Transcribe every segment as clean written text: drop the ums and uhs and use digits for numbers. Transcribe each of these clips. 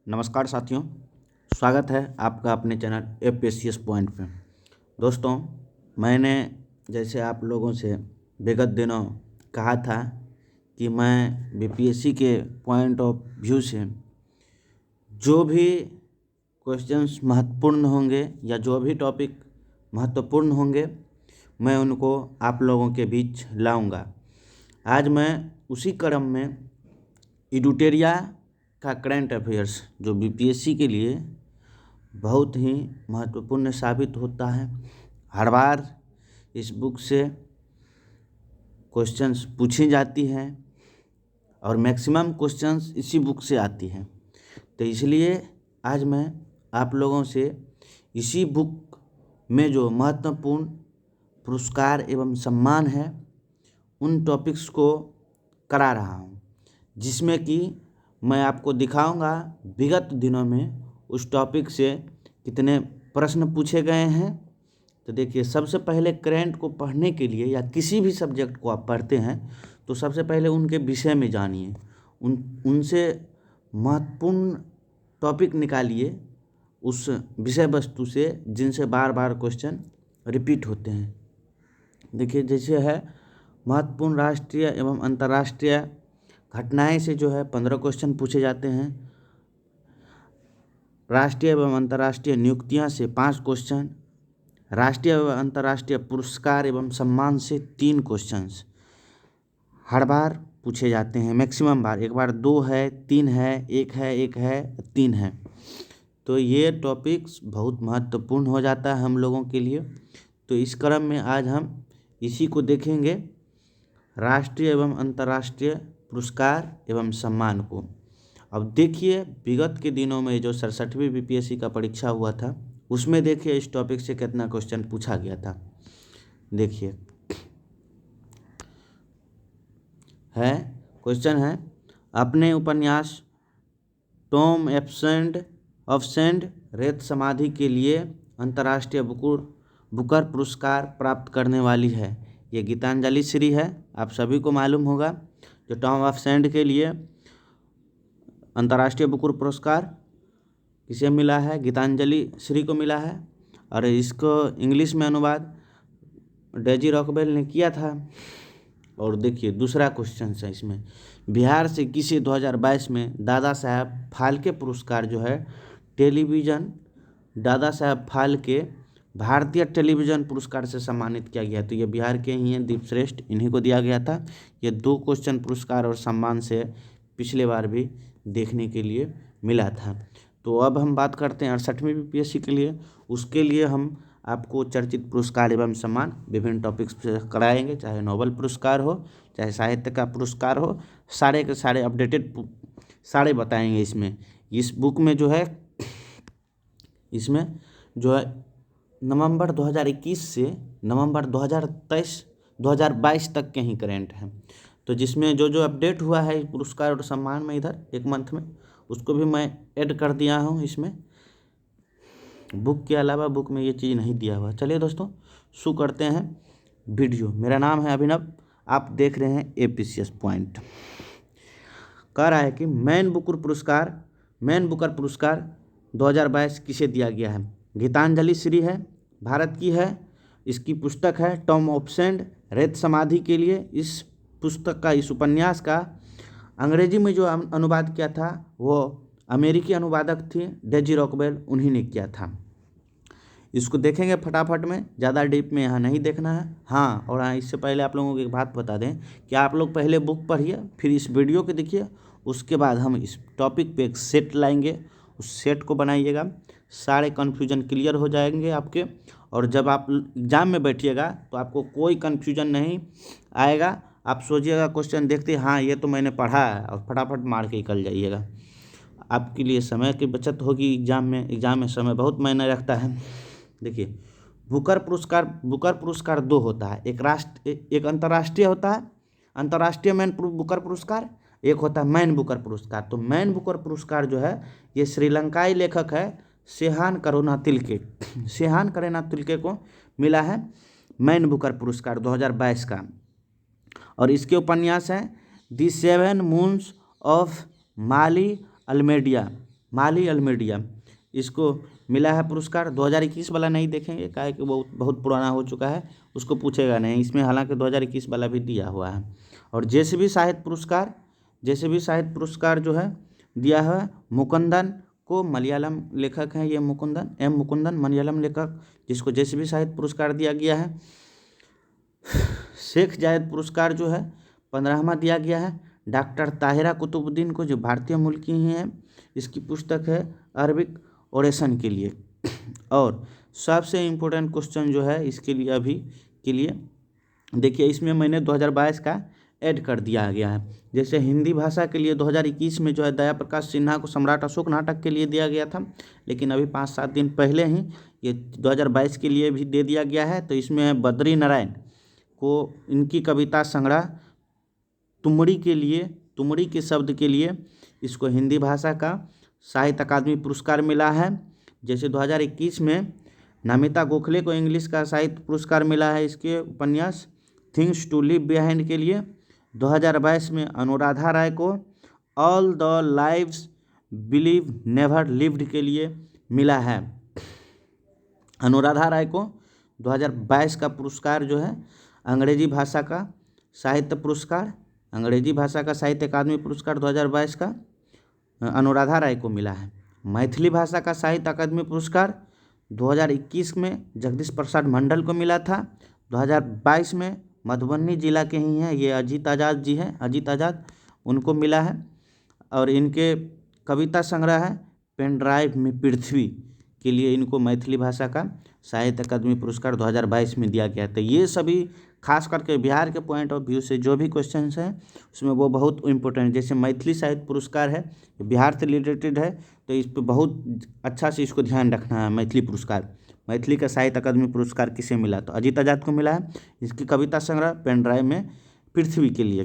नमस्कार साथियों, स्वागत है आपका अपने चैनल एपीएससीएस पॉइंट पे। दोस्तों, मैंने जैसे आप लोगों से विगत दिनों कहा था कि मैं बीपीएससी के पॉइंट ऑफ व्यू से जो भी क्वेश्चंस महत्वपूर्ण होंगे या जो भी टॉपिक महत्वपूर्ण होंगे मैं उनको आप लोगों के बीच लाऊंगा। आज मैं उसी क्रम में एडुटेरिया का करंट अफेयर्स जो बीपीएससी के लिए बहुत ही महत्वपूर्ण साबित होता है। हर बार इस बुक से क्वेश्चंस पूछी जाती हैं और मैक्सिमम क्वेश्चंस इसी बुक से आती हैं। तो इसलिए आज मैं आप लोगों से इसी बुक में जो महत्वपूर्ण पुरस्कार एवं सम्मान है उन टॉपिक्स को करा रहा हूँ, जिसमें कि मैं आपको दिखाऊंगा विगत दिनों में उस टॉपिक से कितने प्रश्न पूछे गए हैं। तो देखिए, सबसे पहले करंट को पढ़ने के लिए या किसी भी सब्जेक्ट को आप पढ़ते हैं तो सबसे पहले उनके विषय में जानिए, उनसे महत्वपूर्ण टॉपिक निकालिए उस विषय वस्तु से जिनसे बार बार क्वेश्चन रिपीट होते हैं। देखिए, जैसे है महत्वपूर्ण राष्ट्रीय एवं अंतर्राष्ट्रीय घटनाएं से जो है 15 क्वेश्चन पूछे जाते हैं। राष्ट्रीय एवं अंतर्राष्ट्रीय नियुक्तियां से 5 क्वेश्चन, राष्ट्रीय एवं अंतर्राष्ट्रीय पुरस्कार एवं सम्मान से 3 क्वेश्चंस हर बार पूछे जाते हैं। मैक्सिमम बार, एक बार 2 है, 3 है, 1 है, 3 है। तो ये टॉपिक्स बहुत महत्वपूर्ण हो जाता है हम लोगों के लिए। तो इस क्रम में आज हम इसी को देखेंगे, राष्ट्रीय एवं अंतर्राष्ट्रीय पुरस्कार एवं सम्मान को। अब देखिए, विगत के दिनों में जो 67वीं बीपीएससी का परीक्षा हुआ था उसमें देखिए इस टॉपिक से कितना क्वेश्चन पूछा गया था। देखिए क्वेश्चन है, अपने उपन्यास टॉम ऑफसेंड रेत समाधि के लिए अंतर्राष्ट्रीय बुकर पुरस्कार प्राप्त करने वाली है। ये गीतांजलि श्री है, आप सभी को मालूम होगा। जो टॉम ऑफसेंड के लिए अंतर्राष्ट्रीय बुकर पुरस्कार किसे मिला है? गीतांजलि श्री को मिला है। और इसको इंग्लिश में अनुवाद डेजी रॉकवेल ने किया था। और देखिए दूसरा क्वेश्चन है इसमें, बिहार से किसे 2022 में दादा साहब फाल्के पुरस्कार जो है टेलीविज़न दादा साहब फाल्के भारतीय टेलीविज़न पुरस्कार से सम्मानित किया गया? तो ये बिहार के ही हैं, दीप श्रेष्ठ, इन्हीं को दिया गया था। ये 2 क्वेश्चन पुरस्कार और सम्मान से पिछले बार भी देखने के लिए मिला था। तो अब हम बात करते हैं 68वीं बीपीएससी के लिए। उसके लिए हम आपको चर्चित पुरस्कार एवं सम्मान विभिन्न टॉपिक्स से कराएंगे, चाहे नोबेल पुरस्कार हो, चाहे साहित्य का पुरस्कार हो, सारे के सारे अपडेटेड सारे बताएंगे इसमें। इस बुक में जो है इसमें जो है नवंबर 2021 से नवंबर 2022 तक के ही करेंट है। तो जिसमें जो जो अपडेट हुआ है पुरस्कार और सम्मान में इधर एक मंथ में, उसको भी मैं ऐड कर दिया हूँ इसमें। बुक के अलावा बुक में ये चीज़ नहीं दिया हुआ। चलिए दोस्तों, शुरू करते हैं वीडियो। मेरा नाम है अभिनव, आप देख रहे हैं एपीएससीएस पॉइंट। कह रहा है कि मैन बुकर पुरस्कार 2022 किसे दिया गया है? गीतांजलि श्री है, भारत की है। इसकी पुस्तक है टॉम ऑफसेंड रेत समाधि के लिए। इस पुस्तक का, इस उपन्यास का अंग्रेजी में जो अनुवाद किया था वो अमेरिकी अनुवादक थे डेजी रॉकवेल, उन्हीं ने किया था। इसको देखेंगे फटाफट में, ज़्यादा डीप में यहाँ नहीं देखना है। हाँ, और हाँ, इससे पहले आप लोगों को एक बात बता दें कि आप लोग पहले बुक पढ़िए, फिर इस वीडियो को देखिए, उसके बाद हम इस टॉपिक पे एक सेट लाएंगे, उस सेट को बनाइएगा, सारे कन्फ्यूजन क्लियर हो जाएंगे आपके। और जब आप एग्ज़ाम में बैठिएगा तो आपको कोई कन्फ्यूजन नहीं आएगा। आप सोचिएगा क्वेश्चन देखते, हाँ ये तो मैंने पढ़ा है, और फटाफट मार के निकल जाइएगा। आपके लिए समय की बचत होगी एग्ज़ाम में समय बहुत मायने रखता है। देखिए, बुकर पुरस्कार 2 होता है, एक अंतर्राष्ट्रीय होता है, अंतर्राष्ट्रीय मैन बुकर पुरस्कार, एक होता है मैन बुकर पुरस्कार। तो मैन बुकर पुरस्कार जो है ये श्रीलंकाई लेखक है सेहान करुणातिलके को मिला है मैन बुकर पुरस्कार 2022 का। और इसके उपन्यास हैं दी 7 मून्स ऑफ माली अल्मेडिया, माली अलमेडिया, इसको मिला है पुरस्कार। 2021 वाला नहीं देखेंगे, क्या है कि वो बहुत पुराना हो चुका है, उसको पूछेगा नहीं इसमें, हालांकि 2021 वाला भी दिया हुआ है। और जेसीबी साहित्य पुरस्कार जो है दिया है मुकुंदन को, मलयालम लेखक हैं ये मुकुंदन मलयालम लेखक, जिसको जेसीबी साहित्य पुरस्कार दिया गया है। शेख जायद पुरस्कार जो है 15वां दिया गया है डॉक्टर ताहिरा कुतुबुद्दीन को, जो भारतीय मूल की ही हैं। इसकी पुस्तक है अरबिक ओरेशन के लिए। और सबसे इम्पोर्टेंट क्वेश्चन जो है इसके लिए अभी के लिए, देखिए इसमें मैंने 2022 का ऐड कर दिया गया है। जैसे हिंदी भाषा के लिए 2021 में जो है दया प्रकाश सिन्हा को सम्राट अशोक नाटक के लिए दिया गया था, लेकिन अभी 5-7 दिन पहले ही ये 2022 के लिए भी दे दिया गया है। तो इसमें बद्री नारायण को इनकी कविता संग्रह तुमड़ी के शब्द के लिए इसको हिंदी भाषा का साहित्य अकादमी पुरस्कार मिला है। जैसे 2021 में नमिता गोखले को इंग्लिश का साहित्य पुरस्कार मिला है इसके उपन्यास थिंग्स टू लिव बिहाइंड के लिए। 2022 में अनुराधा राय को all the lives believe never lived के लिए मिला है। अनुराधा राय को 2022 का पुरस्कार जो है अंग्रेजी भाषा का साहित्य पुरस्कार, अंग्रेजी भाषा का साहित्य अकादमी पुरस्कार 2022 का अनुराधा राय को मिला है। मैथिली भाषा का साहित्य अकादमी पुरस्कार 2021 में जगदीश प्रसाद मंडल को मिला था। 2022 में मधुबनी जिला के ही हैं ये अजीत आज़ाद जी हैं, अजीत आज़ाद, उनको मिला है। और इनके कविता संग्रह है पेन ड्राइव में पृथ्वी के लिए इनको मैथिली भाषा का साहित्य अकादमी पुरस्कार 2022 में दिया गया। तो ये सभी खास करके बिहार के पॉइंट ऑफ व्यू से जो भी क्वेश्चंस हैं उसमें वो बहुत इम्पोर्टेंट, जैसे मैथिली साहित्य पुरस्कार है बिहार से रिलेटेड है, तो इस पर बहुत अच्छा से इसको ध्यान रखना है। मैथिली पुरस्कार, मैथिली का साहित्य अकादमी पुरस्कार किसे मिला, तो अजीत आज़ाद को मिला है। इसकी कविता संग्रह पेन ड्राइव में पृथ्वी के लिए।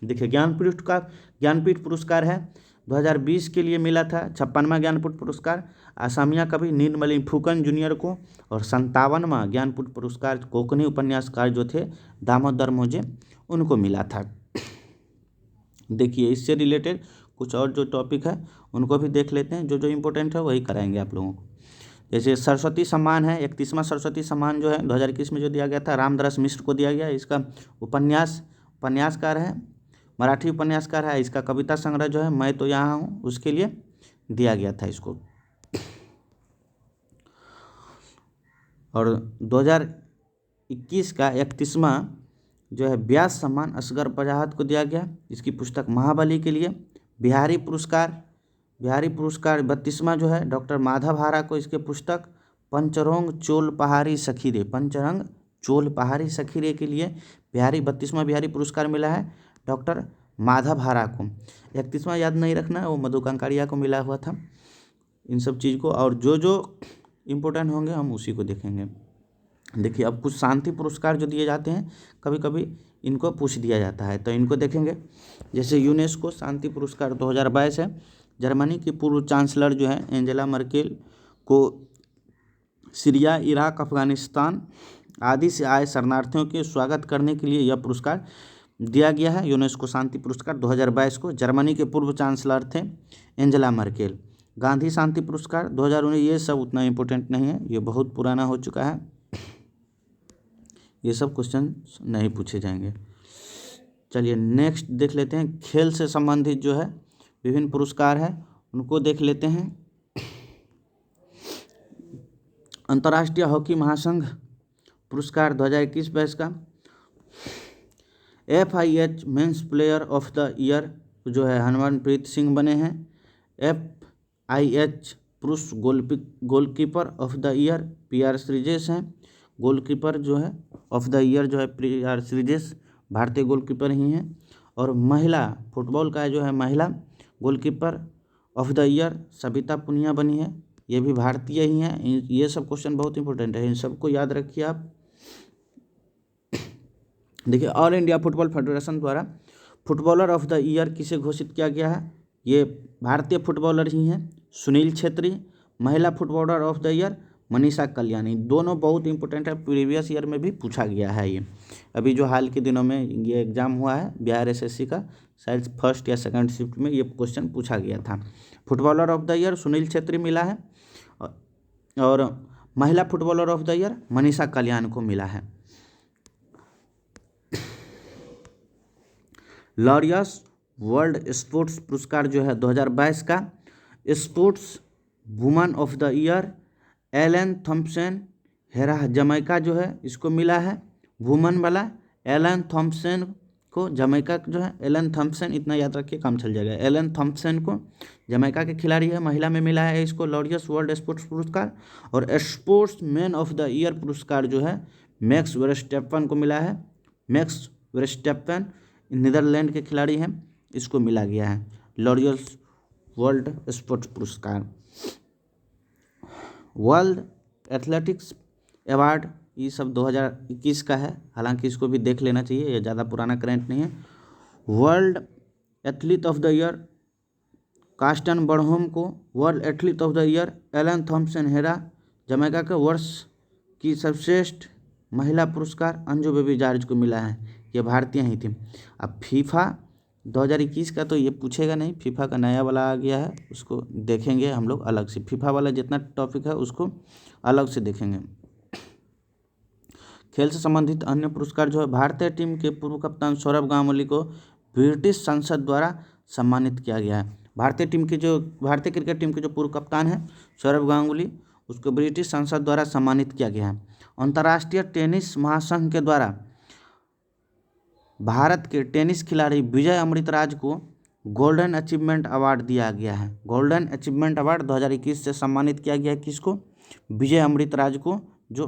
देखिए ज्ञानपीठ पुरस्कार है 2020 के लिए मिला था 56वां ज्ञानपीठ पुरस्कार असमिया कवि नीलमणि फुकन जूनियर को, और 57वां ज्ञानपीठ पुरस्कार कोंकणी उपन्यासकार जो थे दामोदर मोजे उनको मिला था। देखिए इससे रिलेटेड कुछ और जो टॉपिक है उनको भी देख लेते हैं, जो जो इम्पोर्टेंट है वही कराएंगे आप लोगों को। जैसे सरस्वती सम्मान है 31वां सरस्वती सम्मान जो है 2021 में जो दिया गया था रामदरस मिश्र को दिया गया। इसका उपन्यासकार है, मराठी उपन्यासकार है। इसका कविता संग्रह जो है मैं तो यहाँ हूँ उसके लिए दिया गया था इसको। और 2021 का 31वां जो है व्यास सम्मान असगर बजाहत को दिया गया, इसकी पुस्तक महाबली के लिए। बिहारी पुरस्कार 32वां जो है डॉक्टर माधव हारा को, इसके पुस्तक पंचरंग चोल पहाड़ी सखीरे के लिए 32वां बिहारी पुरस्कार मिला है डॉक्टर माधव हारा को। 31वां याद नहीं रखना, वो मधु कंकारिया को मिला हुआ था इन सब चीज़ को। और जो जो इम्पोर्टेंट होंगे हम उसी को देखेंगे। देखिए अब कुछ शांति पुरस्कार जो दिए जाते हैं कभी कभी इनको पूछ दिया जाता है, तो इनको देखेंगे। जैसे यूनेस्को शांति पुरस्कार 2022 है। जर्मनी की पूर्व चांसलर जो है एंजेला मर्केल को सीरिया, इराक, अफगानिस्तान आदि से आए शरणार्थियों के स्वागत करने के लिए यह पुरस्कार दिया गया है। यूनेस्को शांति पुरस्कार 2022 को जर्मनी के पूर्व चांसलर थे एंजेला मर्केल। गांधी शांति पुरस्कार 2019, ये सब उतना इम्पोर्टेंट नहीं है, ये बहुत पुराना हो चुका है, ये सब क्वेश्चन नहीं पूछे जाएंगे। चलिए नेक्स्ट देख लेते हैं। खेल से संबंधित जो है विभिन्न पुरस्कार है उनको देख लेते हैं। अंतर्राष्ट्रीय हॉकी महासंघ पुरस्कार 2021-22 का FIH men's player of the year जो है हरमनप्रीत सिंह बने हैं। FIH पुरुष goalkeeper of the year PR Sreejesh हैं। गोलकीपर जो है ऑफ द ईयर जो है PR श्रीजेश भारतीय गोलकीपर ही हैं। और महिला फुटबॉल का जो है महिला goalkeeper of the year Savita Punia बनी है, ये भी भारतीय ही हैं। ये सब क्वेश्चन बहुत इंपॉर्टेंट है, इन सबको याद रखिए आप। देखिए ऑल इंडिया फुटबॉल फेडरेशन द्वारा फुटबॉलर ऑफ द ईयर किसे घोषित किया गया है, ये भारतीय फुटबॉलर ही हैं सुनील छेत्री। महिला footballer of the year Manisha Kalyani. दोनों बहुत इंपॉर्टेंट है, प्रीवियस ईयर में भी पूछा गया है। ये अभी जो हाल के दिनों में ये एग्जाम हुआ है बिहार एसएससी का, शायद फर्स्ट या सेकंड शिफ्ट में ये क्वेश्चन पूछा गया था। Footballer of the year Sunil Chhetri मिला है, और महिला footballer of the year Manisha Kalyan को मिला है। लॉरियस वर्ल्ड स्पोर्ट्स पुरस्कार जो है 2022 का, sports woman of the year Elaine Thompson Herah Jamaica जो है इसको मिला है। वुमन वाला एलन थॉम्पसन को, जमैका जो है एलन थॉम्पसन, इतना याद रखिए काम चल जाएगा। एलन थॉम्पसन को जमैका के खिलाड़ी है, महिला में मिला है इसको लॉरियस वर्ल्ड स्पोर्ट्स पुरस्कार। और sports man of the year पुरस्कार जो है मैक्स वर्स्टैपन को मिला है। मैक्स वर्स्टैपन नीदरलैंड के खिलाड़ी हैं, इसको मिला गया है लॉरियस वर्ल्ड स्पोर्ट्स पुरस्कार। वर्ल्ड एथलेटिक्स अवार्ड ये सब 2021 का है, हालांकि इसको भी देख लेना चाहिए, ये ज़्यादा पुराना करंट नहीं है। World athlete of the year Karsten Warholm को, world athlete of the year Elaine Thompson Herah Jamaica के वर्ष की सर्वश्रेष्ठ महिला पुरस्कार अंजू बेबी जॉर्ज को मिला है, ये भारतीय ही थी। अब फीफा 2021 का तो ये पूछेगा नहीं, फीफा का नया वाला आ गया है, उसको देखेंगे हम लोग अलग से। फीफा वाला जितना टॉपिक है उसको अलग से देखेंगे। खेल से संबंधित अन्य पुरस्कार जो है, भारतीय टीम के पूर्व कप्तान सौरभ गांगुली को ब्रिटिश संसद द्वारा सम्मानित किया गया है। भारतीय क्रिकेट टीम के जो पूर्व कप्तान हैं सौरभ गांगुली, उसको ब्रिटिश संसद द्वारा सम्मानित किया गया है। अंतर्राष्ट्रीय टेनिस महासंघ के द्वारा भारत के टेनिस खिलाड़ी विजय अमृतराज को गोल्डन अचीवमेंट अवार्ड दिया गया है। गोल्डन अचीवमेंट अवार्ड 2021 से सम्मानित किया गया है किसको? विजय अमृतराज को, जो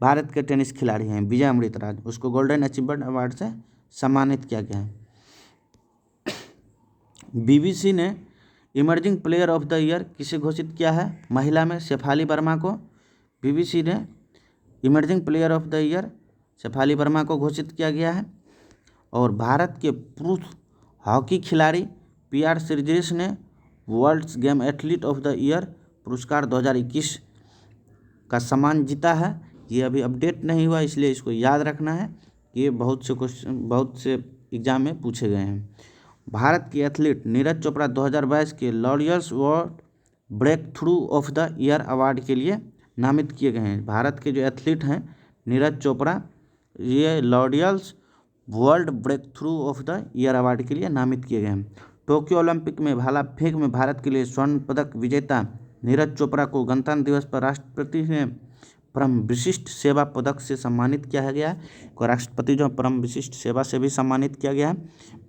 भारत के टेनिस खिलाड़ी हैं विजय अमृतराज, उसको गोल्डन अचीवमेंट अवार्ड से सम्मानित किया गया है। बीबीसी ने emerging player of the year किसे घोषित किया है? महिला में शेफाली वर्मा को बीबीसी ने emerging player of the year Shafali Verma को घोषित किया गया है। और भारत के पुरुष हॉकी खिलाड़ी पीआर श्रीजेश ने world game athlete of the year पुरस्कार 2021 का सम्मान जीता है। ये अभी अपडेट नहीं हुआ, इसलिए इसको याद रखना है, ये बहुत से एग्जाम में पूछे गए हैं। भारत की एथलीट नीरज चोपड़ा 2022 के Laureus world breakthrough of the year award के लिए नामित किए गए हैं। भारत के जो एथलीट हैं नीरज चोपड़ा, ये Laureus world breakthrough of the year award के लिए नामित किए गए हैं। टोक्यो ओलंपिक में भाला फेंक में भारत के लिए स्वर्ण पदक विजेता नीरज चोपड़ा को गणतंत्र दिवस पर राष्ट्रपति ने परम विशिष्ट सेवा पदक से सम्मानित किया गया है। राष्ट्रपति जो परम विशिष्ट सेवा से भी सम्मानित किया गया है।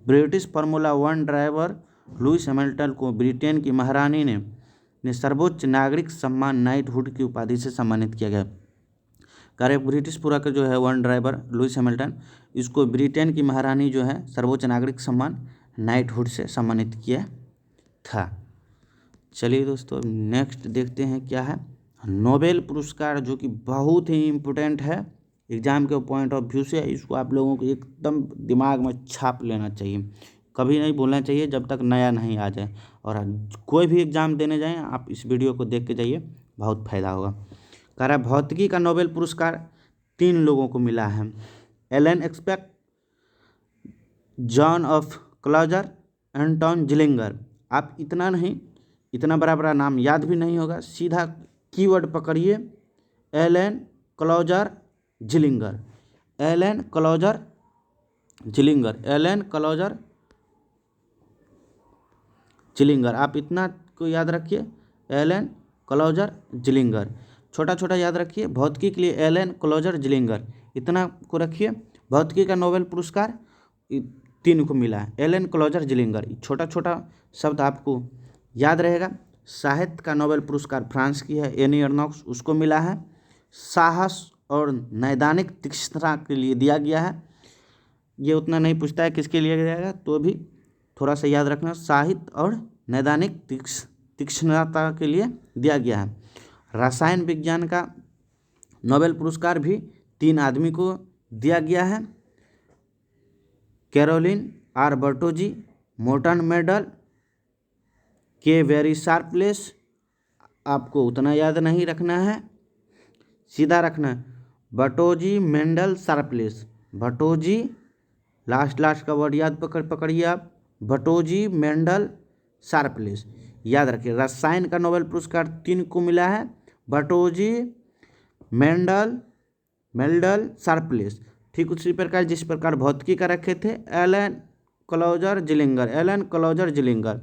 British formula 1 driver Lewis Hamilton को ब्रिटेन की महारानी ने सर्वोच्च नागरिक सम्मान नाइटहुड की उपाधि से सम्मानित किया गया। ब्रिटिश पूरा का जो है 1 ड्राइवर लुइस हैमिल्टन, इसको ब्रिटेन की महारानी जो है सर्वोच्च नागरिक सम्मान नाइटहुड से सम्मानित किया था। चलिए दोस्तों, नेक्स्ट देखते हैं क्या है। नोबेल पुरस्कार, जो कि बहुत ही इम्पोर्टेंट है एग्जाम के पॉइंट ऑफ व्यू से, इसको आप लोगों को एकदम दिमाग में छाप लेना चाहिए, कभी नहीं भूलना चाहिए जब तक नया नहीं आ जाए। और कोई भी एग्ज़ाम देने जाएं आप इस वीडियो को देख के जाइए, बहुत फायदा होगा। कह रहा है भौतिकी का नोबेल पुरस्कार 3 लोगों को मिला है। Alain Aspect, John F Clauser, Anton Zeilinger. आप इतना नहीं, इतना बड़ा नाम याद भी नहीं होगा, सीधा कीवर्ड पकड़िए, Alain Clauser Zeilinger, Alain Clauser Zeilinger, Alain Clauser Zeilinger. आप इतना को याद रखिए, एलन क्लॉजर जिलिंगर। छोटा छोटा याद रखिए, भौतिकी के लिए एलन क्लॉजर जिलिंगर, इतना को रखिए। भौतिकी का नोबेल पुरस्कार 3 को मिला है, एलन क्लॉजर जिलिंगर, छोटा छोटा शब्द आपको याद रहेगा। साहित्य का नोबेल पुरस्कार फ्रांस की है, एनी अर्नोक्स, उसको मिला है। साहस और नैदानिक तीक्ष्णता के लिए दिया गया है। ये उतना नहीं पूछता है किसके लिए दिया गया, तो भी थोड़ा सा याद रखना, साहित्य और नैदानिक तीक्ष्णता के लिए दिया गया है। रसायन विज्ञान का नोबेल पुरस्कार भी 3 आदमी को दिया गया है, Carolyn R Bertozzi, Morten Meldal, K Barry Sharpless, आपको उतना याद नहीं रखना है, सीधा रखना है। Bertozzi Meldal Sharpless, Bertozzi, last का वर्ड याद पकड़िए आप, बटोजी मेंडल शार्पलेस, याद रखिए। रसायन का नोबेल पुरस्कार 3 को मिला है, बटोजी मेंडल शार्पलेस। ठीक उसी प्रकार जिस प्रकार भौतिकी का रखे थे एलन क्लॉजर जिलिंगर।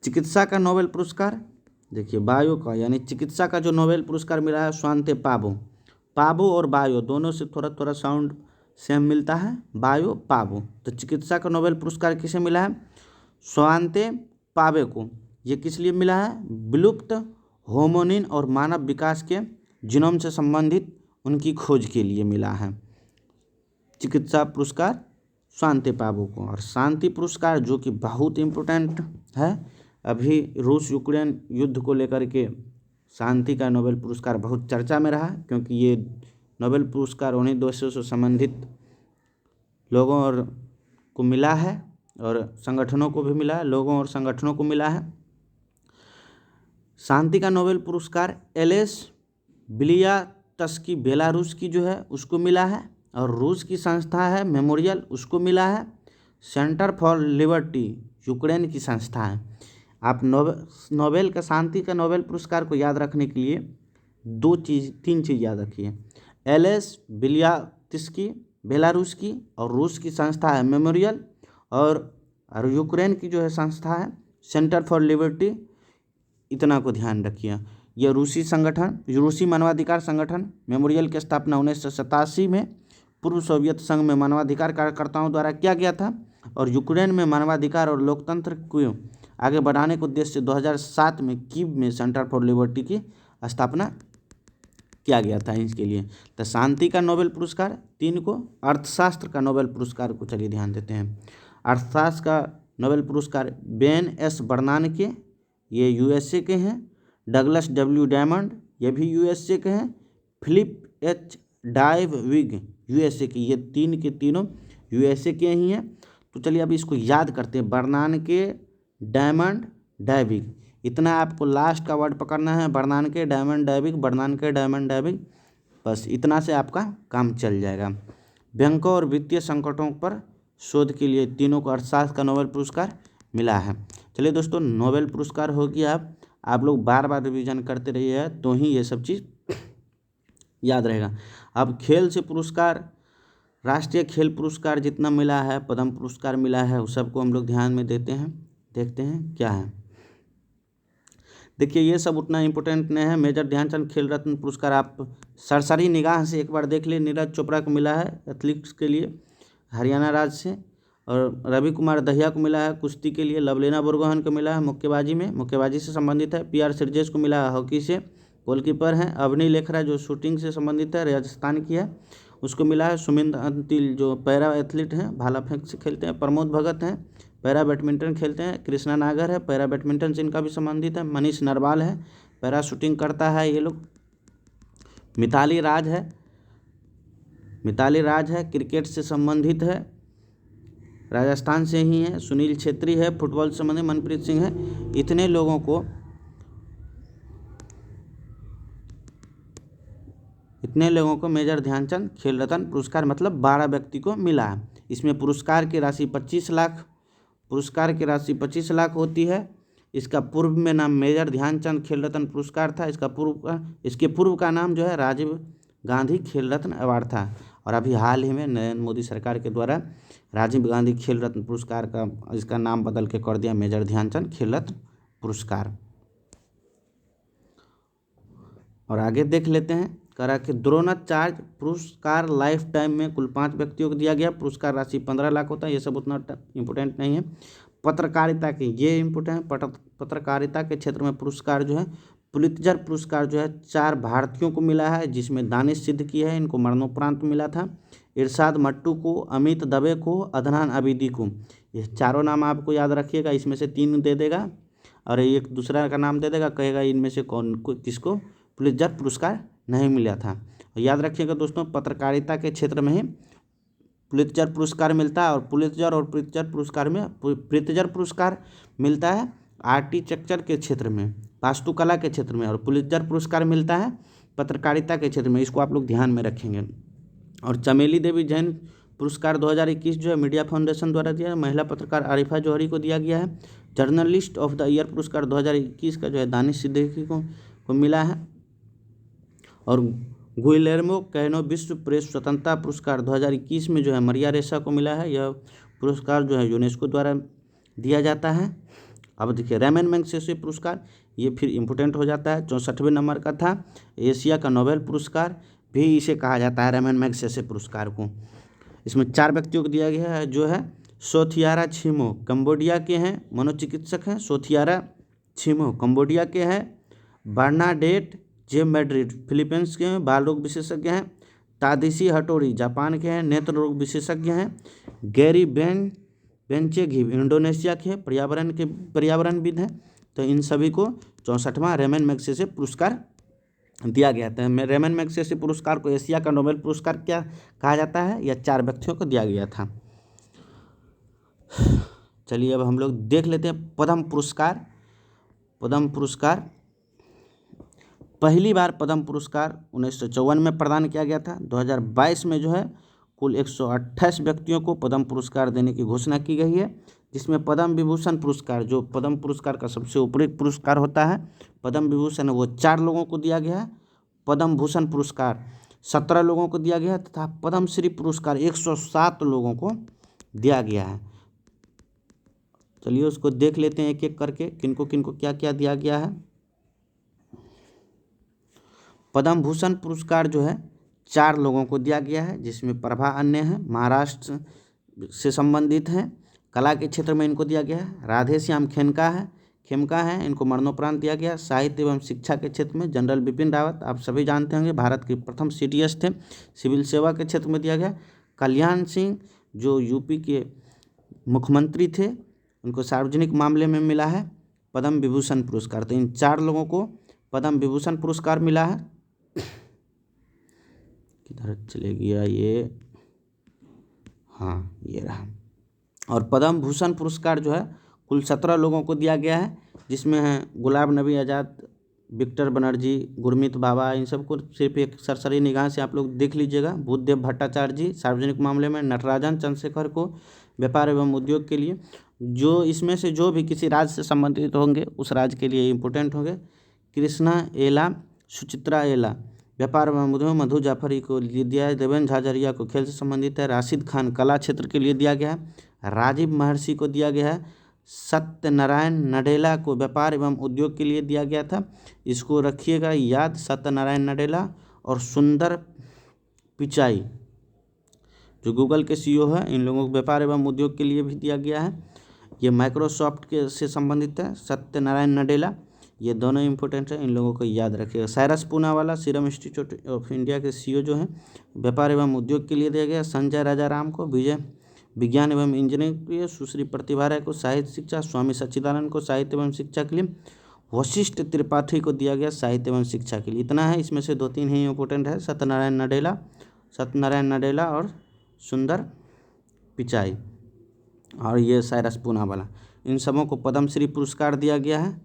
चिकित्सा का नोबेल पुरस्कार देखिए, बायो का यानी चिकित्सा का जो नोबेल पुरस्कार मिला है स्वांते पाबो और बायो दोनों से थोड़ा थोड़ा साउंड सेम मिलता है, बायो पाबो। तो चिकित्सा का नोबेल पुरस्कार किसे मिला है? स्वांते पाबे को। ये किस लिए मिला है? विलुप्त होमोनिन और मानव विकास के जीनोम से संबंधित उनकी खोज के लिए मिला है चिकित्सा पुरस्कार स्वांते पाबो को। और शांति पुरस्कार जो कि बहुत इम्पोर्टेंट है, अभी रूस यूक्रेन युद्ध को लेकर के शांति का नोबेल पुरस्कार बहुत चर्चा में रहा, क्योंकि ये नोबेल पुरस्कार उन्हीं देशों से संबंधित लोगों और को मिला है और संगठनों को भी मिला है, लोगों और संगठनों को मिला है। शांति का नोबेल पुरस्कार एलेस बिलियात्स्की बेलारूस की जो है उसको मिला है, और रूस की संस्था है मेमोरियल उसको मिला है। सेंटर फॉर लिबर्टी यूक्रेन की संस्था है। आप नोबेल का शांति का नोबेल पुरस्कार को याद रखने के लिए 3 चीज़ याद रखिए। एलेस बिलियात्स्की बेलारूस की, और रूस की संस्था है मेमोरियल, और यूक्रेन की जो है संस्था है सेंटर फॉर लिबर्टी। इतना को ध्यान रखिए। यह रूसी मानवाधिकार संगठन मेमोरियल की स्थापना 1987 में पूर्व सोवियत संघ में मानवाधिकार कार्यकर्ताओं द्वारा किया गया था, और यूक्रेन में मानवाधिकार और लोकतंत्र को आगे बढ़ाने के उद्देश्य से 2007 में कीव में सेंटर फॉर लिबर्टी की स्थापना किया गया था इसके लिए। तो शांति का नोबेल पुरस्कार 3 को। अर्थशास्त्र का नोबेल पुरस्कार को चलिए ध्यान देते हैं। अर्थशास्त्र का नोबेल पुरस्कार बेन एस बर्नानके, ये यूएसए के हैं। डगलस डब्ल्यू डायमंड, ये भी यूएसए के हैं। फिलिप एच डायविग, यूएसए के। ये 3 के तीनों यूएसए के ही हैं। तो चलिए अब इसको याद करते हैं, बर्नानके, डायमंड, डायविग। इतना आपको लास्ट का वर्ड पकड़ना है, बर्नानके, डायमंड, डायविग, बर्नानके, डायमंड, डायविग। बस इतना से आपका काम चल जाएगा। बैंकों और वित्तीय संकटों पर शोध के लिए तीनों को अर्थशास्त्र का नोबेल पुरस्कार मिला है। चलिए दोस्तों, नोबेल पुरस्कार हो गया। आप लोग बार बार रिवीजन करते रहिए तो ही ये सब चीज़ याद रहेगा। अब खेल से पुरस्कार, राष्ट्रीय खेल पुरस्कार जितना मिला है, पद्म पुरस्कार मिला है, उस सबको हम लोग ध्यान में देते हैं, देखते हैं क्या है। देखिए ये सब उतना इम्पोर्टेंट नहीं है। मेजर ध्यानचंद खेल रत्न पुरस्कार आप सरसरी निगाह से एक बार देख लिए। नीरज चोपड़ा को मिला है एथलेटिक्स के लिए हरियाणा राज्य से, और रवि कुमार दहिया को मिला है कुश्ती के लिए। लवलीना बोरगोहन को मिला है मुक्केबाजी से संबंधित है। PR सिरजेश को मिला है हॉकी से, गोलकीपर हैं। अवनी लेखरा जो शूटिंग से संबंधित है, राजस्थान की है, उसको मिला है। सुमिंद अंतिल जो पैरा एथलीट हैं, भाला फेंक से खेलते हैं। प्रमोद भगत हैं, पैरा बैडमिंटन खेलते हैं। कृष्णा नागर है, पैरा बैडमिंटन से इनका भी संबंधित है। मनीष नरवाल है, पैरा शूटिंग करता है ये लोग। मिताली राज है, क्रिकेट से संबंधित है, राजस्थान से ही है। सुनील छेत्री है, फुटबॉल से संबंधित। मनप्रीत सिंह है। इतने लोगों को मेजर ध्यानचंद खेल रत्न पुरस्कार मतलब 12 व्यक्ति को मिला है। इसमें पुरस्कार की राशि 25 लाख होती है। इसका पूर्व में नाम मेजर ध्यानचंद खेल रत्न पुरस्कार था। इसके पूर्व का नाम जो है राजीव गांधी खेल रत्न अवार्ड था, और अभी हाल ही में नरेंद्र मोदी सरकार के द्वारा राजीव गांधी खेल रत्न पुरस्कार का इसका नाम बदल के कर दिया मेजर ध्यानचंद खेल रत्न पुरस्कार। और आगे देख लेते हैं करा कि द्रोणाचार्य पुरस्कार लाइफ टाइम में कुल 5 व्यक्तियों को दिया गया। पुरस्कार राशि 15 लाख होता है। ये सब उतना इम्पोर्टेंट नहीं है। पत्रकारिता के ये इम्पोर्टेंट है। पत्रकारिता के क्षेत्र में पुरस्कार जो है पुलित्जर पुरस्कार जो है 4 भारतीयों को मिला है, जिसमें दानिश सिद्दीकी है, इनको मरणोपरांत मिला था। इरशाद मट्टू को, अमित दवे को, अदनान आबिदी को। ये चारों नाम आपको याद रखिएगा। इसमें से 3 दे देगा और एक दूसरा का नाम दे देगा, कहेगा इनमें से किसको पुलित्जर पुरस्कार नहीं मिला था। याद रखिएगा दोस्तों, पत्रकारिता के क्षेत्र में ही पुलित्जर पुरस्कार मिलता है, और पुलित्जर और प्रित्जर पुरस्कार में प्रित्जर पुरस्कार मिलता है आर्किटेक्चर के क्षेत्र में, वास्तुकला के क्षेत्र में, और पुलित्जर पुरस्कार मिलता है पत्रकारिता के क्षेत्र में। इसको आप लोग ध्यान में रखेंगे। और चमेली देवी जैन पुरस्कार 2021 जो है मीडिया फाउंडेशन द्वारा दिया है। महिला पत्रकार आरिफा जौहरी को दिया गया है। जर्नलिस्ट ऑफ द ईयर पुरस्कार 2021 का जो है दानिश सिद्दीकी को मिला है। और गुइलेर्मो कैनो विश्व प्रेस स्वतंत्रता पुरस्कार 2021 में जो है मरिया रेसा को मिला है। यह पुरस्कार जो है यूनेस्को द्वारा दिया जाता है। अब देखिए रैमन मैग्सेसे पुरस्कार, ये फिर इम्पोर्टेंट हो जाता है, 64वें नंबर का था। एशिया का नोबेल पुरस्कार भी इसे कहा जाता है, रैमन मैग्सेसे पुरस्कार को। इसमें 4 व्यक्तियों को दिया गया है, जो है सोथियारा छिमो कंबोडिया के हैं, मनोचिकित्सक हैं। सोथियारा छिमो कंबोडिया के हैं। बर्नाडेट जे मैड्रिड फिलीपींस के हैं, बाल रोग विशेषज्ञ हैं। तादिशी हटोरी जापान के हैं, नेत्र रोग विशेषज्ञ हैं। गैरी बेंचेघिव इंडोनेशिया के पर्यावरणविद हैं। तो इन सभी को 64वां रैमन मैग्सेसे पुरस्कार दिया गया था। रैमन मैग्सेसे पुरस्कार को एशिया का नोबेल पुरस्कार क्या कहा जाता है, यह 4 व्यक्तियों को दिया गया था। चलिए अब हम लोग देख लेते हैं पद्म पुरस्कार। पद्म पुरस्कार पहली बार पद्म पुरस्कार 1954 में प्रदान किया गया था। 2022 में जो है कुल 128 व्यक्तियों को पद्म पुरस्कार देने की घोषणा की गई है, जिसमें पद्म विभूषण पुरस्कार, जो पद्म पुरस्कार का सबसे ऊपरी पुरस्कार होता है, पद्म विभूषण, वो 4 लोगों को दिया गया है। पद्म भूषण पुरस्कार 17 लोगों को दिया गया है तथा पद्मश्री पुरस्कार 107 लोगों को दिया गया है। चलिए उसको देख लेते हैं एक एक करके, किनको किनको क्या क्या दिया गया है। पद्म भूषण पुरस्कार जो है 4 लोगों को दिया गया है, जिसमें प्रभा अन्य है, महाराष्ट्र से संबंधित हैं। कला के क्षेत्र में इनको दिया गया है। राधे श्याम खेमका है, इनको मरणोपरांत दिया गया। साहित्य एवं शिक्षा के क्षेत्र में जनरल बिपिन रावत, आप सभी जानते होंगे, भारत के प्रथम CDS थे। सिविल सेवा के क्षेत्र में दिया गया। कल्याण सिंह जो यूपी के मुख्यमंत्री थे, उनको सार्वजनिक मामले में मिला है पद्म विभूषण पुरस्कार। तो इन 4 लोगों को पद्म विभूषण पुरस्कार मिला है। किधर चले गया ये, हाँ ये रहा। और पद्म भूषण पुरस्कार जो है कुल 17 लोगों को दिया गया है, जिसमें हैं गुलाब नबी आज़ाद, विक्टर बनर्जी, गुरमीत बाबा। इन सबको सिर्फ एक सरसरी निगाह से आप लोग देख लीजिएगा। बुद्धदेव भट्टाचार्य जी सार्वजनिक मामले में, नटराजन चंद्रशेखर को व्यापार एवं उद्योग के लिए। जो इसमें से जो भी किसी राज्य से संबंधित होंगे उस राज्य के लिए इम्पोर्टेंट होंगे। कृष्णा एला, सुचित्रा एला व्यापार एवं उद्योग, मधु जाफरी को लिए दिया है। देवेंद्र झाझरिया को खेल से संबंधित है। राशिद खान कला क्षेत्र के लिए दिया गया है। राजीव महर्षि को दिया गया है। सत्यनारायण नडेला को व्यापार एवं उद्योग के लिए दिया गया था। इसको रखिएगा याद, सत्यनारायण नडेला। और सुंदर पिचाई जो गूगल के CEO है, इन लोगों को व्यापार एवं उद्योग के लिए भी दिया गया है। ये माइक्रोसॉफ्ट के से संबंधित है, सत्यनारायण नडेला। ये दोनों इंपॉर्टेंट है, इन लोगों को याद रखिएगा। Cyrus Poonawalla serum institute of India के CEO जो हैं, व्यापार एवं उद्योग के लिए दिया गया। संजय राजाराम को विज्ञान एवं इंजीनियरिंग के लिए। सुश्री प्रतिभा राय को साहित्य शिक्षा। स्वामी सच्चिदानंद को साहित्य एवं शिक्षा के लिए। वशिष्ठ त्रिपाठी को दिया गया साहित्य एवं शिक्षा के लिए। इतना है, इसमें से 2-3 ही इंपॉर्टेंट है, सत्यनारायण नडेला और सुंदर पिचाई, और ये साइरस पूनावाला। इन सबों को पद्मश्री पुरस्कार दिया गया है।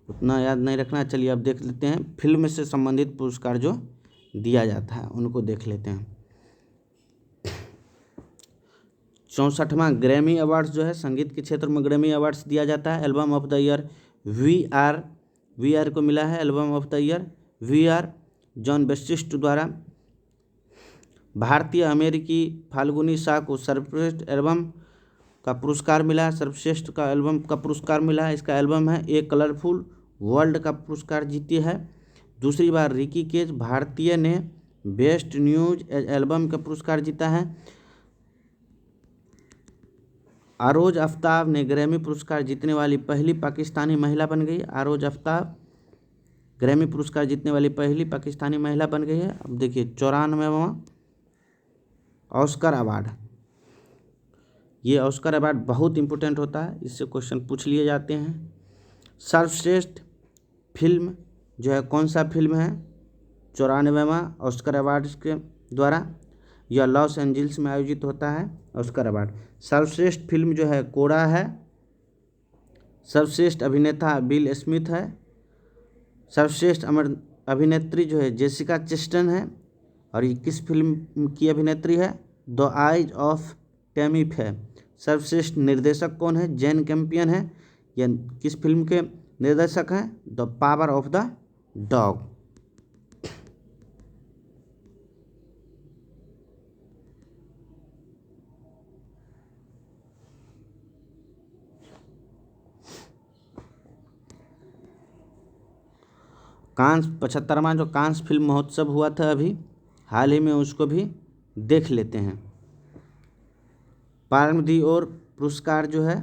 उतना याद नहीं रखना। चलिए अब देख लेते हैं फिल्म से संबंधित पुरस्कार जो दिया जाता है, उनको देख लेते हैं। 64वां ग्रैमी अवार्ड्स जो है, संगीत के क्षेत्र में ग्रैमी अवार्ड्स दिया जाता है। Album of the year VR को मिला है। Album of the year VR Jon Batiste द्वारा। भारतीय अमेरिकी फाल्गुनी शाह को सर्वश्रेष्ठ एल्बम का पुरस्कार मिला है। सर्वश्रेष्ठ का एल्बम का पुरस्कार मिला है। इसका एल्बम है ए कलरफुल वर्ल्ड का पुरस्कार जीती है। दूसरी बार रिकी केज भारतीय ने बेस्ट न्यूज एल्बम का पुरस्कार जीता है। आरोज आफ्ताब ने ग्रैमी पुरस्कार जीतने वाली पहली पाकिस्तानी महिला बन गई। आरोज आफ्ताब ग्रैमी पुरस्कार जीतने वाली पहली पाकिस्तानी महिला बन गई है। अब देखिए 94वां ऑस्कर अवार्ड। ये ऑस्कर अवार्ड बहुत इंपॉर्टेंट होता है, इससे क्वेश्चन पूछ लिए जाते हैं। सर्वश्रेष्ठ फिल्म जो है, कौन सा फिल्म है 94वां ऑस्कर अवार्ड के द्वारा? यह लॉस एंजल्स में आयोजित होता है, ऑस्कर अवार्ड। सर्वश्रेष्ठ फिल्म जो है कोड़ा है। सर्वश्रेष्ठ अभिनेता विल स्मिथ है। सर्वश्रेष्ठ अभिनेत्री जो है जेसिका चेस्टन है। और ये किस फिल्म की अभिनेत्री है? द आइज ऑफ टेमिफ है। सर्वश्रेष्ठ निर्देशक कौन है? जैन कैम्पियन है। यह किस फिल्म के निर्देशक हैं? The power of the dog. Cannes 75वां जो कांस फिल्म महोत्सव हुआ था अभी हाल ही में, उसको भी देख लेते हैं। पाल्म डी ओर पुरस्कार जो है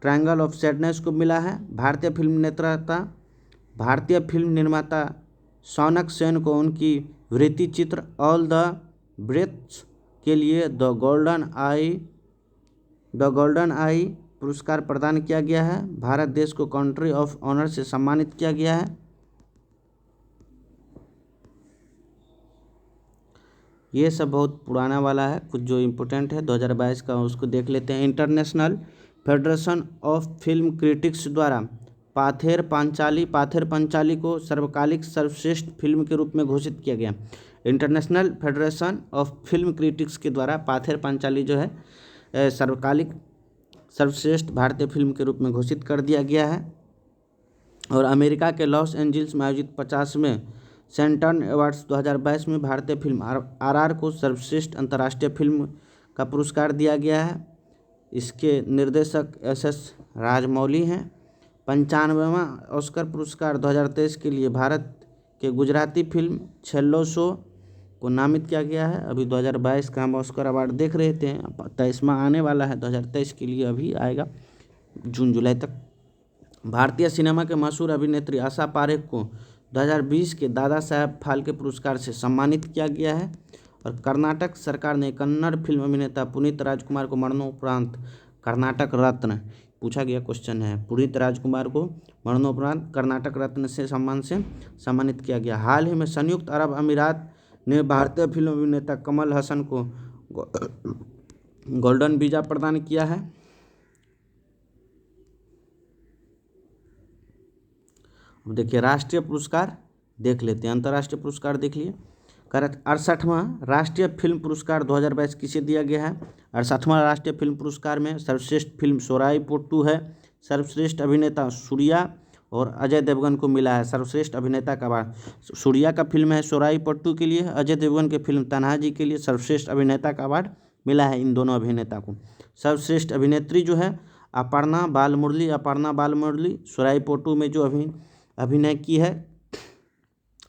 ट्रायंगल ऑफ सैडनेस को मिला है। भारतीय फिल्म निर्माता शौनक सेन को उनकी वृत्ति चित्र ऑल द ब्रेथ्स के लिए द गोल्डन आई पुरस्कार प्रदान किया गया है। भारत देश को कंट्री ऑफ ऑनर से सम्मानित किया गया है। ये सब बहुत पुराना वाला है, कुछ जो इम्पोर्टेंट है 2022 का उसको देख लेते हैं। International federation of film critics द्वारा पाथेर पंचाली को सर्वकालिक सर्वश्रेष्ठ फिल्म के रूप में घोषित किया गया। International federation of film critics के द्वारा पाथेर पंचाली जो है सर्वकालिक सर्वश्रेष्ठ भारतीय फिल्म के रूप में घोषित कर दिया गया है। और अमेरिका के लॉस एंजल्स में आयोजित 50वें सेंटर्न अवार्ड्स 2022 में भारतीय फिल्म आरआर को सर्वश्रेष्ठ अंतर्राष्ट्रीय फिल्म का पुरस्कार दिया गया है। इसके निर्देशक एस राजमौली हैं। 95वां ऑस्कर पुरस्कार 2023 के लिए भारत के गुजराती फिल्म छेल्लो शो को नामित किया गया है। अभी 2022 का हम ऑस्कर अवार्ड देख रहे थे, 23वां आने वाला है 2023 के लिए, अभी आएगा जून जुलाई तक। भारतीय सिनेमा के मशहूर अभिनेत्री आशा पारेख को 2020 के दादा साहेब फाल्के पुरस्कार से सम्मानित किया गया है। और कर्नाटक सरकार ने कन्नड़ फिल्म अभिनेता पुनीत राजकुमार को मरणोपरांत कर्नाटक रत्न, पूछा गया क्वेश्चन है, पुनीत राजकुमार को मरणोपरांत कर्नाटक रत्न से सम्मानित किया गया। हाल ही में संयुक्त अरब अमीरात ने भारतीय फिल्म अभिनेता कमल हसन को गोल्डन वीजा प्रदान किया है। अब देखिए राष्ट्रीय पुरस्कार देख लेते हैं। अंतर्राष्ट्रीय पुरस्कार देख लिए। 68वां राष्ट्रीय फिल्म पुरस्कार 2022 किसे दिया गया है? 68वां राष्ट्रीय फिल्म पुरस्कार में सर्वश्रेष्ठ फिल्म सोराई पोट्टू है। सर्वश्रेष्ठ अभिनेता सूर्या और अजय देवगन को मिला है सर्वश्रेष्ठ अभिनेता का अवार्ड। सूर्या का फिल्म है सोराई पोट्टू के लिए, अजय देवगन की फिल्म तन्हाजी के लिए सर्वश्रेष्ठ अभिनेता का अवार्ड मिला है इन दोनों अभिनेता को। सर्वश्रेष्ठ अभिनेत्री जो है अपर्णा बालमुरली सोराई पोट्टू में जो अभिनय की है।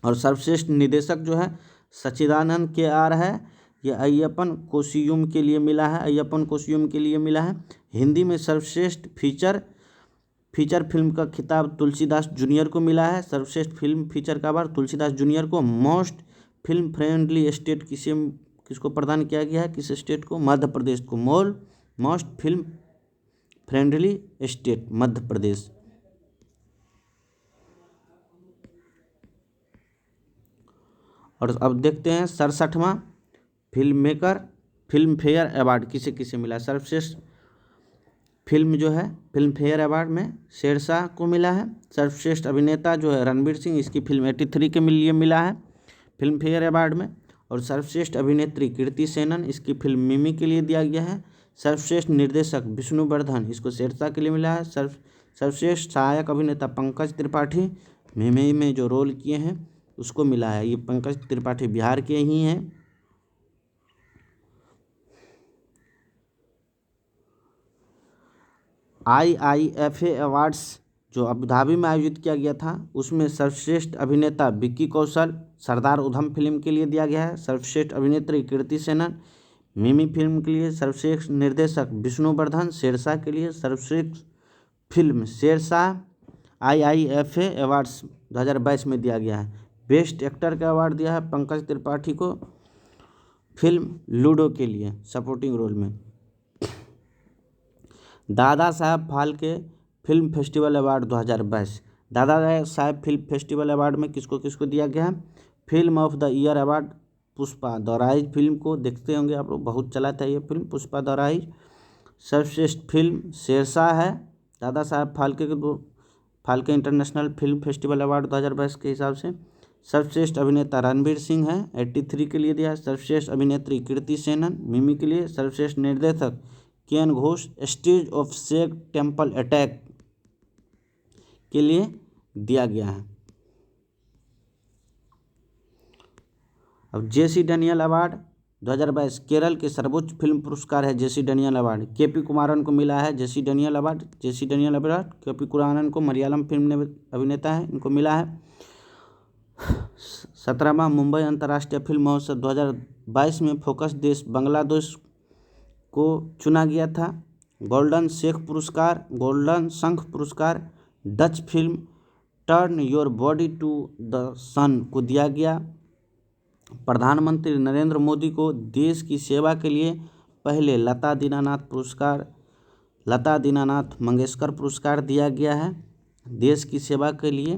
और सर्वश्रेष्ठ निर्देशक जो है सच्चिदानंद के आर है। यह अय्यप्पन कोशियुम के लिए मिला है। हिंदी में सर्वश्रेष्ठ फीचर फिल्म का खिताब तुलसीदास जूनियर को मिला है। सर्वश्रेष्ठ फिल्म फीचर का अवार्ड तुलसीदास जूनियर को। मोस्ट फिल्म फ्रेंडली स्टेट किसको प्रदान किया गया है? किस स्टेट को? मध्य प्रदेश को। Most film friendly state Madhya Pradesh. और अब देखते हैं 67वां फिल्म फेयर अवार्ड किसे किसे मिला। सर्वश्रेष्ठ फिल्म जो है फिल्म फेयर अवार्ड में शेरशाह को मिला है। सर्वश्रेष्ठ अभिनेता जो है रणवीर सिंह, इसकी फिल्म 83 के लिए मिला है फिल्म फेयर अवार्ड में। और सर्वश्रेष्ठ अभिनेत्री कीर्ति सेनन, इसकी फिल्म मिमी के लिए दिया गया है। सर्वश्रेष्ठ निर्देशक विष्णुवर्धन, इसको शेरशाह के लिए मिला है। सर्वश्रेष्ठ सहायक अभिनेता पंकज त्रिपाठी, मिमी में जो रोल किए हैं उसको मिला है। ये पंकज त्रिपाठी बिहार के ही हैं। IIFA अवार्ड्स जो अबू धाबी में आयोजित किया गया था उसमें सर्वश्रेष्ठ अभिनेता विक्की कौशल सरदार उधम फिल्म के लिए दिया गया है। सर्वश्रेष्ठ अभिनेत्री कीर्ति सेनन मिमी फिल्म के लिए। सर्वश्रेष्ठ निर्देशक विष्णुवर्धन शेरशाह के लिए। सर्वश्रेष्ठ फिल्म शेरशाह IIFA अवार्ड्स 2022 में दिया गया है। बेस्ट एक्टर का अवार्ड दिया है पंकज त्रिपाठी को फिल्म लूडो के लिए सपोर्टिंग रोल में। Dada Saheb Phalke film festival award 2022। Dada Saheb film festival award में किसको किसको दिया गया है? Film of the year award Pushpa the rise film को देखते होंगे आप लोग, बहुत चला था ये फिल्म पुष्पा द राइज। सर्वश्रेष्ठ फिल्म शेरशाह है, Dada Saheb Phalke international film festival award 2022 के हिसाब से। सर्वश्रेष्ठ अभिनेता रणवीर सिंह है, 83 के लिए दिया है। सर्वश्रेष्ठ अभिनेत्री कीर्ति सेनन मिमी के लिए। सर्वश्रेष्ठ निर्देशक Ken Ghosh state of siege temple attack के लिए दिया गया है। अब जेसी डैनियल अवार्ड 2022 केरल के सर्वोच्च फिल्म पुरस्कार है जेसी डैनियल अवार्ड। केपी कुमारन को मिला है जेसी डैनियल अवार्ड। जेसी डैनियल अवार्ड केपी कुमारन को, मलयालम फिल्म में अभिनेता है, इनको मिला है। 17वां मुंबई अंतर्राष्ट्रीय फिल्म महोत्सव 2022 में फोकस देश बांग्लादेश को चुना गया था। गोल्डन शंख पुरस्कार Dutch film turn your body to the sun को दिया गया। प्रधानमंत्री नरेंद्र मोदी को देश की सेवा के लिए पहले लता दीनानाथ मंगेशकर पुरस्कार दिया गया है देश की सेवा के लिए।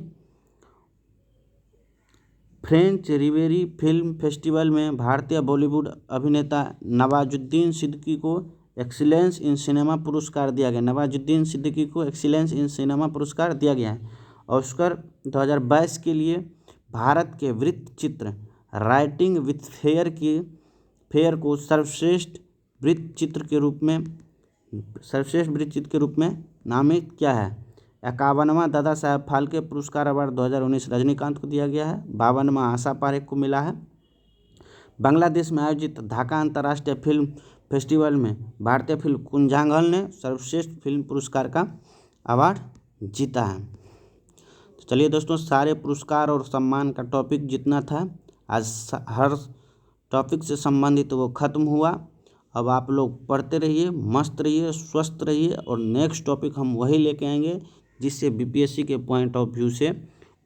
फ्रेंच रिवेरी फिल्म फेस्टिवल में भारतीय बॉलीवुड अभिनेता नवाजुद्दीन सिद्दीकी को एक्सीलेंस इन सिनेमा पुरस्कार दिया गया। नवाजुद्दीन सिद्दीकी को एक्सीलेंस इन सिनेमा पुरस्कार दिया गया है। ऑस्कर 2022 के लिए भारत के वृत्तचित्र राइटिंग विथ फेयर को सर्वश्रेष्ठ वृत्तचित्र के रूप में नामित किया है। 51वां दादा साहब फाल्के पुरस्कार अवार्ड 2019 रजनीकांत को दिया गया है। 52वां आशा पारेख को मिला है। बांग्लादेश में आयोजित ढाका अंतर्राष्ट्रीय फिल्म फेस्टिवल में भारतीय फिल्म कुंजांगल ने सर्वश्रेष्ठ फिल्म पुरस्कार का अवार्ड जीता है। तो चलिए दोस्तों, सारे पुरस्कार और सम्मान का टॉपिक जितना था आज हर टॉपिक से संबंधित वो ख़त्म हुआ। अब आप लोग पढ़ते रहिए, मस्त रहिए, स्वस्थ रहिए, और नेक्स्ट टॉपिक हम वही लेके आएंगे जिससे बीपीएससी के पॉइंट ऑफ व्यू से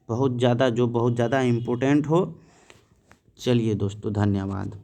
बहुत ज़्यादा इम्पोर्टेंट हो। चलिए दोस्तों, धन्यवाद।